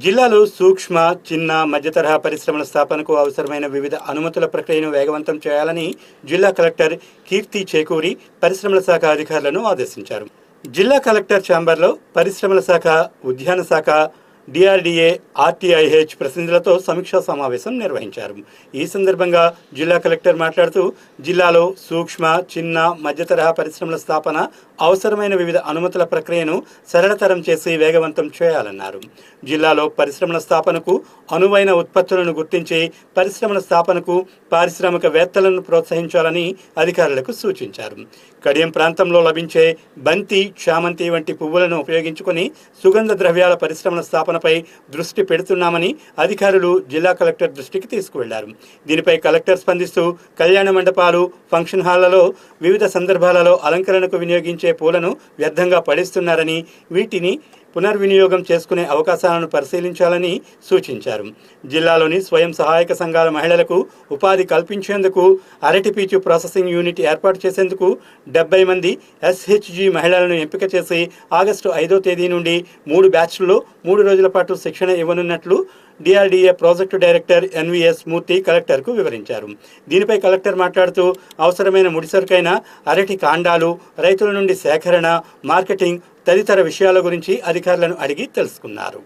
జిల్లాలో సూక్ష్మ, చిన్న, మధ్యతరహా పరిశ్రమల స్థాపనకు అవసరమైన వివిధ అనుమతుల ప్రక్రియను వేగవంతం చేయాలని జిల్లా కలెక్టర్ కీర్తి చేకూరి పరిశ్రమల శాఖ అధికారులను ఆదేశించారు. జిల్లా కలెక్టర్ ఛాంబర్లో పరిశ్రమల శాఖ, ఉద్యాన శాఖ, డిఆర్డీఏ, ఆర్టీఐహెచ్ ప్రతినిధులతో సమీక్షా సమావేశం నిర్వహించారు. ఈ సందర్భంగా జిల్లా కలెక్టర్ మాట్లాడుతూ జిల్లాలో సూక్ష్మ, చిన్న, మధ్యతరహా పరిశ్రమల స్థాపన అవసరమైన వివిధ అనుమతుల ప్రక్రియను సరళతరం చేసి వేగవంతం చేయాలన్నారు. జిల్లాలో పరిశ్రమల స్థాపనకు అనువైన ఉత్పత్తులను గుర్తించి పరిశ్రమల స్థాపనకు పారిశ్రామికవేత్తలను ప్రోత్సహించాలని అధికారులకు సూచించారు. కడియం ప్రాంతంలో లభించే బంతి, చామంతి వంటి పువ్వులను ఉపయోగించుకొని సుగంధ ద్రవ్యాల పరిశ్రమల స్థాపనపై దృష్టి పెడుతున్నామని అధికారులు జిల్లా కలెక్టర్ దృష్టికి తీసుకువెళ్లారు. దీనిపై కలెక్టర్ స్పందిస్తూ కళ్యాణ మండపాలు, ఫంక్షన్ హాళ్లలో వివిధ సందర్భాలలో అలంకరణకు వినియోగించే పూలను వ్యర్థంగా పడేస్తున్నారని, వీటిని పునర్వినియోగం చేసుకునే అవకాశాలను పరిశీలించాలని సూచించారు. జిల్లాలోని స్వయం సహాయక సంఘాల మహిళలకు ఉపాధి కల్పించేందుకు అరటిపీచు ప్రాసెసింగ్ యూనిట్ ఏర్పాటు చేసేందుకు 70 మంది SHG మహిళలను ఎంపిక చేసి ఆగస్టు 5వ తేదీ నుండి 3 బ్యాచ్ల్లో 3 రోజుల పాటు శిక్షణ ఇవ్వనున్నట్లు డిఆర్డీఏ ప్రాజెక్టు డైరెక్టర్ NVS మూర్తి కలెక్టర్కు వివరించారు. దీనిపై కలెక్టర్ మాట్లాడుతూ అవసరమైన ముడిసరుకైన అరటి కాండాలు, రైతుల నుండి సేకరణ, మార్కెటింగ్ తదితర విషయాల గురించి అధికారులను అడిగి తెలుసుకున్నారు.